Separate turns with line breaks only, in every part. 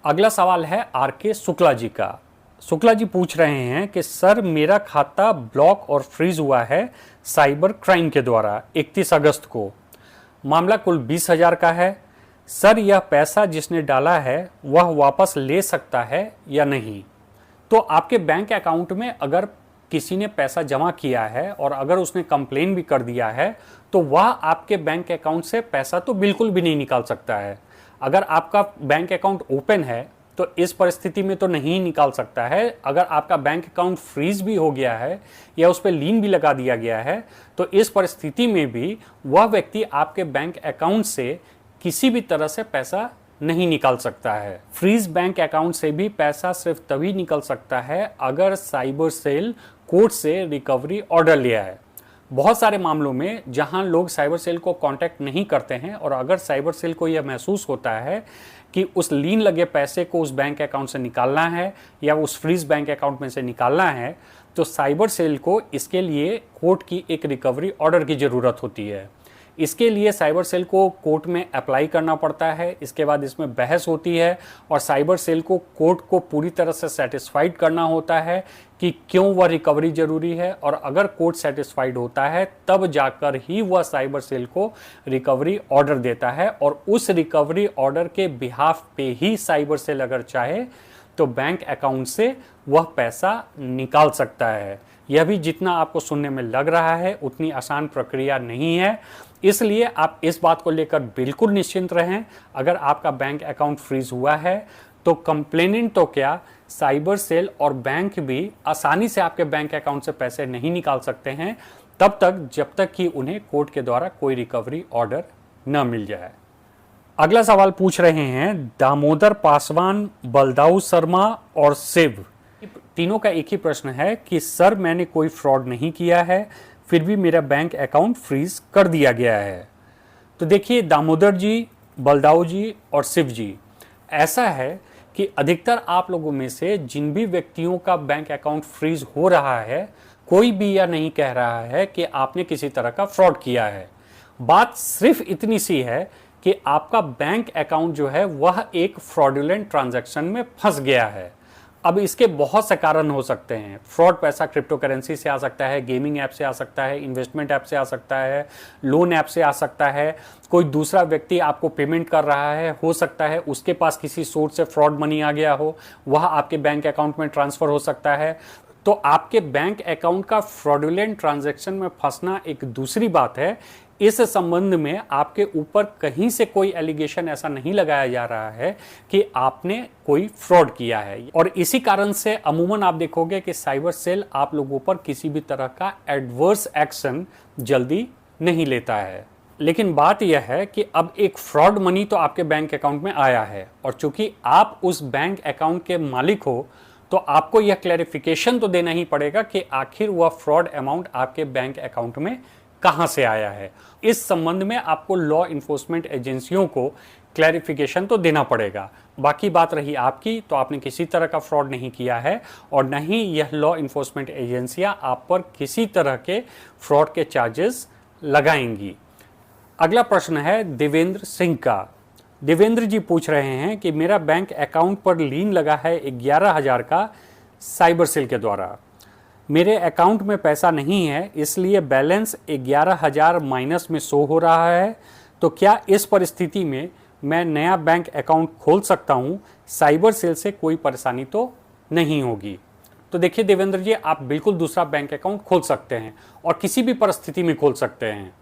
अगला सवाल है आर के शुक्ला जी का। शुक्ला जी पूछ रहे हैं कि सर मेरा खाता ब्लॉक और फ्रीज हुआ है साइबर क्राइम के द्वारा 31 अगस्त को। मामला कुल 20,000 का है। सर यह पैसा जिसने डाला है वह वापस ले सकता है या नहीं? तो आपके बैंक अकाउंट में अगर किसी ने पैसा जमा किया है और अगर उसने कंप्लेन भी कर दिया है तो वह आपके बैंक अकाउंट से पैसा तो बिल्कुल भी नहीं निकाल सकता है। अगर आपका बैंक अकाउंट ओपन है तो इस परिस्थिति में तो नहीं निकाल सकता है। अगर आपका बैंक अकाउंट फ्रीज भी हो गया है या उस पर लीन भी लगा दिया गया है तो इस परिस्थिति में भी वह व्यक्ति आपके बैंक अकाउंट से किसी भी तरह से पैसा नहीं निकाल सकता है। फ्रीज बैंक अकाउंट से भी पैसा सिर्फ तभी निकल सकता है अगर साइबर सेल कोर्ट से रिकवरी ऑर्डर लिया है। बहुत सारे मामलों में जहां लोग साइबर सेल को कांटेक्ट नहीं करते हैं और अगर साइबर सेल को यह महसूस होता है कि उस लीन लगे पैसे को उस बैंक अकाउंट से निकालना है या उस फ्रीज बैंक अकाउंट में से निकालना है तो साइबर सेल को इसके लिए कोर्ट की एक रिकवरी ऑर्डर की ज़रूरत होती है। इसके लिए साइबर सेल को कोर्ट में अप्लाई करना पड़ता है। इसके बाद इसमें बहस होती है और साइबर सेल को कोर्ट को पूरी तरह से सेटिस्फाइड करना होता है कि क्यों वह रिकवरी जरूरी है, और अगर कोर्ट सेटिस्फाइड होता है तब जाकर ही वह साइबर सेल को रिकवरी ऑर्डर देता है और उस रिकवरी ऑर्डर के बिहाफ पे ही साइबर सेल अगर चाहे तो बैंक अकाउंट से वह पैसा निकाल सकता है। यह भी जितना आपको सुनने में लग रहा है उतनी आसान प्रक्रिया नहीं है, इसलिए आप इस बात को लेकर बिल्कुल निश्चिंत रहें। अगर आपका बैंक अकाउंट फ्रीज हुआ है तो कंप्लेनेंट तो क्या, साइबर सेल और बैंक भी आसानी से आपके बैंक अकाउंट से पैसे नहीं निकाल सकते हैं तब तक जब तक कि उन्हें कोर्ट के द्वारा कोई रिकवरी ऑर्डर न मिल जाए। अगला सवाल पूछ रहे हैं दामोदर पासवान, बलदाऊ शर्मा और शिव। तीनों का एक ही प्रश्न है कि सर मैंने कोई फ्रॉड नहीं किया है फिर भी मेरा बैंक अकाउंट फ्रीज कर दिया गया है। तो देखिए दामोदर जी, बलदाऊ जी और शिव जी, ऐसा है कि अधिकतर आप लोगों में से जिन भी व्यक्तियों का बैंक अकाउंट फ्रीज हो रहा है कोई भी यह नहीं कह रहा है कि आपने किसी तरह का फ्रॉड किया है। बात सिर्फ इतनी सी है कि आपका बैंक अकाउंट जो है वह एक फ्रॉडुलेंट ट्रांजैक्शन में फंस गया है। अब इसके बहुत से कारण हो सकते हैं। फ्रॉड पैसा क्रिप्टो करेंसी से आ सकता है, गेमिंग ऐप से आ सकता है, इन्वेस्टमेंट ऐप से आ सकता है, लोन ऐप से आ सकता है, कोई दूसरा व्यक्ति आपको पेमेंट कर रहा है, हो सकता है उसके पास किसी सोर्स से फ्रॉड मनी आ गया हो, वह आपके बैंक अकाउंट में ट्रांसफ़र हो सकता है। तो आपके बैंक अकाउंट का फ्रॉडुलेंट ट्रांजैक्शन में फंसना एक दूसरी बात है। इस संबंध में आपके ऊपर कहीं से कोई एलिगेशन ऐसा नहीं लगाया जा रहा है कि आपने कोई फ्रॉड किया है, और इसी कारण से अमूमन आप देखोगे कि साइबर सेल आप लोगों पर किसी भी तरह का एडवर्स एक्शन जल्दी नहीं लेता है। लेकिन बात यह है कि अब एक फ्रॉड मनी तो आपके बैंक अकाउंट में आया है और चूंकि आप उस बैंक अकाउंट के मालिक हो तो आपको यह क्लैरिफिकेशन तो देना ही पड़ेगा कि आखिर वह फ्रॉड अमाउंट आपके बैंक अकाउंट में कहां से आया है। इस संबंध में आपको लॉ इन्फोर्समेंट एजेंसियों को क्लैरिफिकेशन तो देना पड़ेगा। बाकी बात रही आपकी, तो आपने किसी तरह का फ्रॉड नहीं किया है और न ही यह लॉ इन्फोर्समेंट एजेंसियां आप पर किसी तरह के फ्रॉड के चार्जेस लगाएंगी। अगला प्रश्न है देवेंद्र सिंह का। देवेंद्र जी पूछ रहे हैं कि मेरा बैंक अकाउंट पर लीन लगा है 11,000 का साइबर सेल के द्वारा। मेरे अकाउंट में पैसा नहीं है इसलिए बैलेंस 11,000 माइनस में शो हो रहा है। तो क्या इस परिस्थिति में मैं नया बैंक अकाउंट खोल सकता हूं? साइबर सेल से कोई परेशानी तो नहीं होगी? तो देखिए देवेंद्र जी, आप बिल्कुल दूसरा बैंक अकाउंट खोल सकते हैं और किसी भी परिस्थिति में खोल सकते हैं।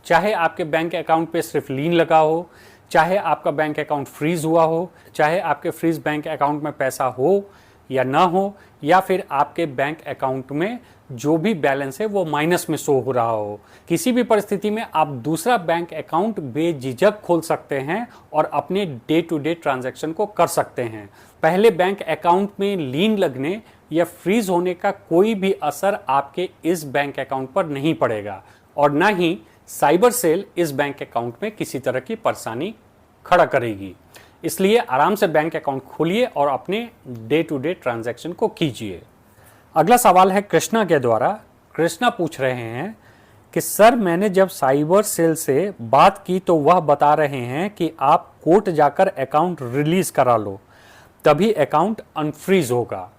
चाहे आपके बैंक अकाउंट पे सिर्फ लीन लगा हो, चाहे आपका बैंक अकाउंट फ्रीज हुआ हो, चाहे आपके फ्रीज बैंक अकाउंट में पैसा हो या ना हो, या फिर आपके बैंक अकाउंट में जो भी बैलेंस है वो माइनस में शो हो रहा हो, किसी भी परिस्थिति में आप दूसरा बैंक अकाउंट बेझिझक खोल सकते हैं और अपने डे टू डे ट्रांजैक्शन को कर सकते हैं। पहले बैंक अकाउंट में लीन लगने या फ्रीज होने का कोई भी असर आपके इस बैंक अकाउंट पर नहीं पड़ेगा और ना ही साइबर सेल इस बैंक अकाउंट में किसी तरह की परेशानी खड़ा करेगी। इसलिए आराम से बैंक अकाउंट खोलिए और अपने डे टू डे ट्रांजैक्शन को कीजिए। अगला सवाल है कृष्णा के द्वारा। कृष्णा पूछ रहे हैं कि सर मैंने जब साइबर सेल से बात की तो वह बता रहे हैं कि आप कोर्ट जाकर अकाउंट रिलीज करा लो, तभी अकाउंट अनफ्रीज होगा।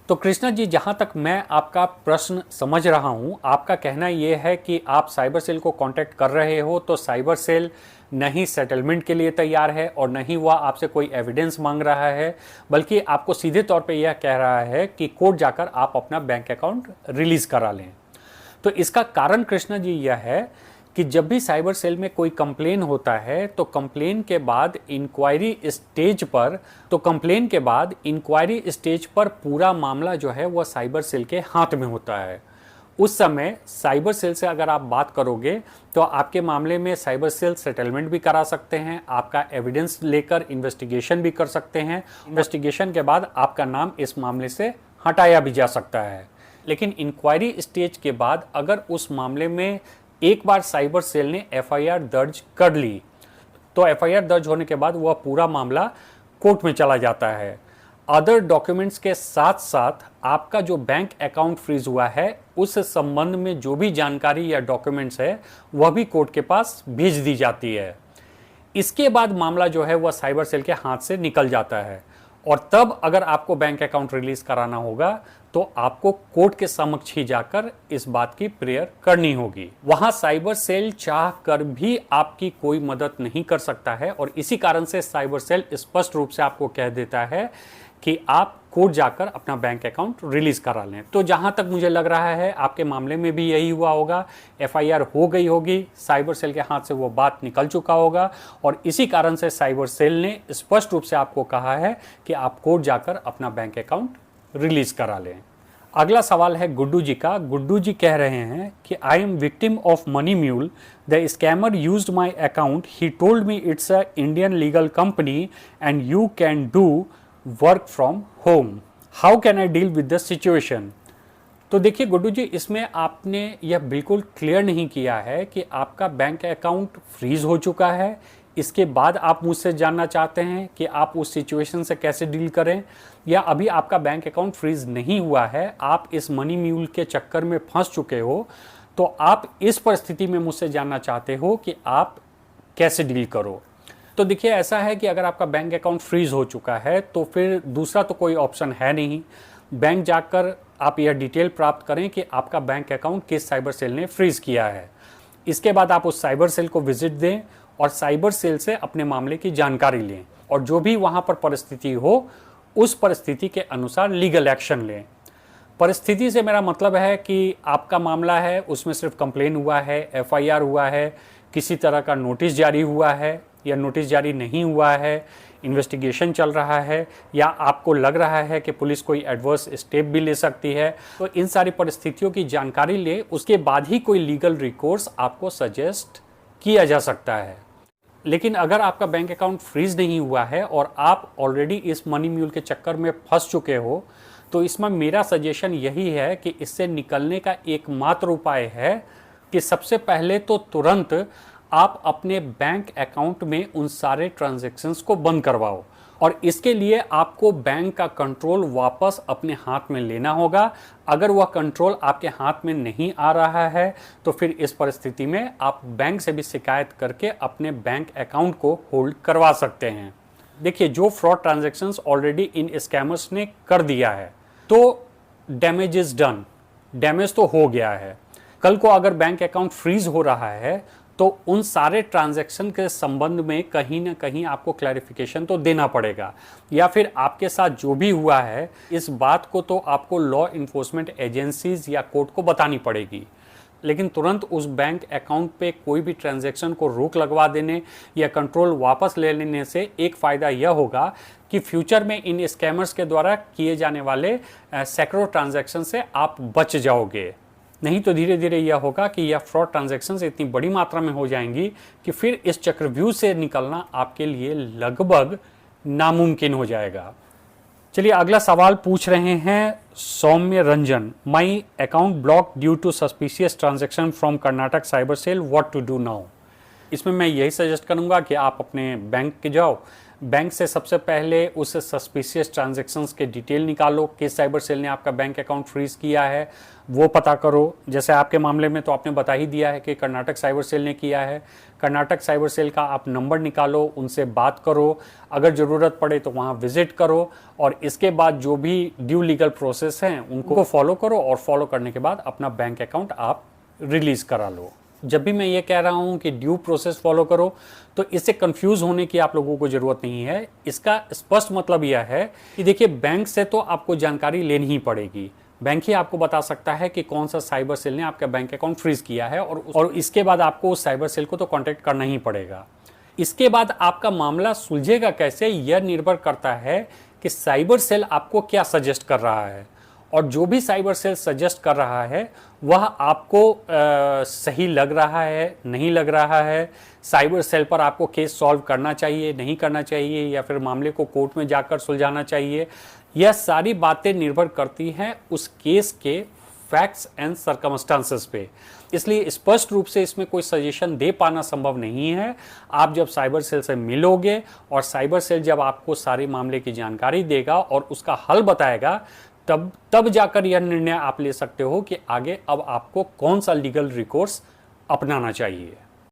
तो कृष्णा जी, जहां तक मैं आपका प्रश्न समझ रहा हूं, आपका कहना यह है कि आप साइबर सेल को कांटेक्ट कर रहे हो तो साइबर सेल नहीं सेटलमेंट के लिए तैयार है और नहीं वह आपसे कोई एविडेंस मांग रहा है, बल्कि आपको सीधे तौर पे यह कह रहा है कि कोर्ट जाकर आप अपना बैंक अकाउंट रिलीज करा लें। तो इसका कारण कृष्णा जी यह है कि जब भी साइबर सेल में कोई कंप्लेन होता है तो कंप्लेन के बाद इंक्वायरी स्टेज पर पूरा मामला जो है वह साइबर सेल के हाथ में होता है। उस समय साइबर सेल से अगर आप बात करोगे तो आपके मामले में साइबर सेल सेटलमेंट भी करा सकते हैं, आपका एविडेंस लेकर इन्वेस्टिगेशन भी कर सकते हैं। इन्वेस्टिगेशन के बाद आपका नाम इस मामले से हटाया भी जा सकता है। लेकिन इंक्वायरी स्टेज के बाद अगर उस मामले में एक बार साइबर सेल ने एफआईआर दर्ज कर ली तो एफआईआर दर्ज होने के बाद वह पूरा मामला कोर्ट में चला जाता है। अदर डॉक्यूमेंट्स के साथ साथ आपका जो बैंक अकाउंट फ्रीज हुआ है उस संबंध में जो भी जानकारी या डॉक्यूमेंट्स है वह भी कोर्ट के पास भेज दी जाती है। इसके बाद मामला जो है वह साइबर सेल के हाथ से निकल जाता है और तब अगर आपको बैंक अकाउंट रिलीज कराना होगा तो आपको कोर्ट के समक्ष ही जाकर इस बात की प्रेयर करनी होगी। वहां साइबर सेल चाह कर भी आपकी कोई मदद नहीं कर सकता है और इसी कारण से साइबर सेल स्पष्ट रूप से आपको कह देता है कि आप कोर्ट जाकर अपना बैंक अकाउंट रिलीज करा लें। तो जहां तक मुझे लग रहा है आपके मामले में भी यही हुआ होगा, एफआईआर हो गई होगी, साइबर सेल के हाथ से वो बात निकल चुका होगा और इसी कारण से साइबर सेल ने स्पष्ट रूप से आपको कहा है कि आप कोर्ट जाकर अपना बैंक अकाउंट रिलीज करा लें। अगला सवाल है गुड्डू जी का। गुड्डू जी कह रहे हैं कि I am victim of money mule, the scammer used my account, he told me it's a Indian legal company and you can do work from home, how can I deal with the situation. तो देखिए गुड्डू जी, इसमें आपने यह बिल्कुल clear नहीं किया है कि आपका बैंक अकाउंट फ्रीज हो चुका है, इसके बाद आप मुझसे जानना चाहते हैं कि आप उस सिचुएशन से कैसे डील करें, या अभी आपका बैंक अकाउंट फ्रीज नहीं हुआ है, आप इस मनी म्यूल के चक्कर में फंस चुके हो, तो आप इस परिस्थिति में मुझसे जानना चाहते हो कि आप कैसे डील करो। तो देखिए ऐसा है कि अगर आपका बैंक अकाउंट फ्रीज हो चुका है तो फिर दूसरा तो कोई ऑप्शन है नहीं, बैंक जाकर आप यह डिटेल प्राप्त करें कि आपका बैंक अकाउंट किस साइबर सेल ने फ्रीज किया है। इसके बाद आप उस साइबर सेल को विजिट दें और साइबर सेल से अपने मामले की जानकारी लें और जो भी वहाँ पर परिस्थिति हो उस परिस्थिति के अनुसार लीगल एक्शन लें। परिस्थिति से मेरा मतलब है कि आपका मामला है उसमें सिर्फ कंप्लेन हुआ है, एफआईआर हुआ है, किसी तरह का नोटिस जारी हुआ है या नोटिस जारी नहीं हुआ है, इन्वेस्टिगेशन चल रहा है, या आपको लग रहा है कि पुलिस कोई एडवर्स स्टेप भी ले सकती है। तो इन सारी परिस्थितियों की जानकारी ले, उसके बाद ही कोई लीगल रिकोर्स आपको सजेस्ट किया जा सकता है। लेकिन अगर आपका बैंक अकाउंट फ्रीज नहीं हुआ है और आप ऑलरेडी इस मनी म्यूल के चक्कर में फंस चुके हो, तो इसमें मेरा सजेशन यही है कि इससे निकलने का एकमात्र उपाय है कि सबसे पहले तो तुरंत आप अपने बैंक अकाउंट में उन सारे ट्रांजैक्शंस को बंद करवाओ और इसके लिए आपको बैंक का कंट्रोल वापस अपने हाथ में लेना होगा। अगर वह कंट्रोल आपके हाथ में नहीं आ रहा है तो फिर इस परिस्थिति में आप बैंक से भी शिकायत करके अपने बैंक अकाउंट को होल्ड करवा सकते हैं। देखिए, जो fraud transactions already in scammers ने कर दिया है तो डैमेज इज डन, डैमेज तो हो गया है। कल को अगर बैंक अकाउंट फ्रीज हो रहा है तो उन सारे ट्रांजैक्शन के संबंध में कहीं ना कहीं आपको क्लैरिफिकेशन तो देना पड़ेगा, या फिर आपके साथ जो भी हुआ है इस बात को तो आपको लॉ इन्फोर्समेंट एजेंसीज या कोर्ट को बतानी पड़ेगी। लेकिन तुरंत उस बैंक अकाउंट पे कोई भी ट्रांजैक्शन को रोक लगवा देने या कंट्रोल वापस ले लेने से एक फ़ायदा यह होगा कि फ्यूचर में इन स्कैमर्स के द्वारा किए जाने वाले सैकड़ों ट्रांजैक्शन से आप बच जाओगे। नहीं तो धीरे धीरे यह होगा कि यह फ्रॉड ट्रांजैक्शंस इतनी बड़ी मात्रा में हो जाएंगी कि फिर इस चक्रव्यूह से निकलना आपके लिए लगभग नामुमकिन हो जाएगा। चलिए अगला सवाल पूछ रहे हैं Soumya Ranjan. My account block due to suspicious transaction from Karnataka cyber cell, what to do now. इसमें मैं यही सजेस्ट करूंगा कि आप अपने बैंक के जाओ, बैंक से सबसे पहले उस सस्पिशियस ट्रांजैक्शंस के डिटेल निकालो, किस साइबर सेल ने आपका बैंक अकाउंट फ्रीज किया है वो पता करो। जैसे आपके मामले में तो आपने बता ही दिया है कि कर्नाटक साइबर सेल ने किया है। कर्नाटक साइबर सेल का आप नंबर निकालो, उनसे बात करो, अगर ज़रूरत पड़े तो वहाँ विजिट करो, और इसके बाद जो भी ड्यू लीगल प्रोसेस हैं उनको फॉलो करो, और फॉलो करने के बाद अपना बैंक अकाउंट आप रिलीज़ करा लो। जब भी मैं ये कह रहा हूँ कि ड्यू प्रोसेस फॉलो करो, तो इससे कंफ्यूज होने की आप लोगों को ज़रूरत नहीं है। इसका स्पष्ट मतलब यह है कि देखिए, बैंक से तो आपको जानकारी लेनी ही पड़ेगी। बैंक ही आपको बता सकता है कि कौन सा साइबर सेल ने आपका बैंक अकाउंट फ्रीज किया है, और इसके बाद आपको उस साइबर सेल को तो कांटेक्ट करना ही पड़ेगा। इसके बाद आपका मामला सुलझेगा कैसे, यह निर्भर करता है कि साइबर सेल आपको क्या सजेस्ट कर रहा है, और जो भी साइबर सेल सजेस्ट कर रहा है वह आपको सही लग रहा है, नहीं लग रहा है। साइबर सेल पर आपको केस सॉल्व करना चाहिए, नहीं करना चाहिए, या फिर मामले को कोर्ट में जाकर सुलझाना चाहिए। यह सारी बातें निर्भर करती हैं उस केस के फैक्ट्स एंड सर्कमस्टांसेस पे। इसलिए स्पष्ट रूप से इसमें कोई सजेशन दे पाना संभव नहीं है। आप जब साइबर सेल से मिलोगे, और साइबर सेल जब आपको सारे मामले की जानकारी देगा और उसका हल बताएगा, तब जाकर यह निर्णय आप ले सकते हो कि आगे अब आपको कौन सा लीगल रिकोर्स अपनाना चाहिए।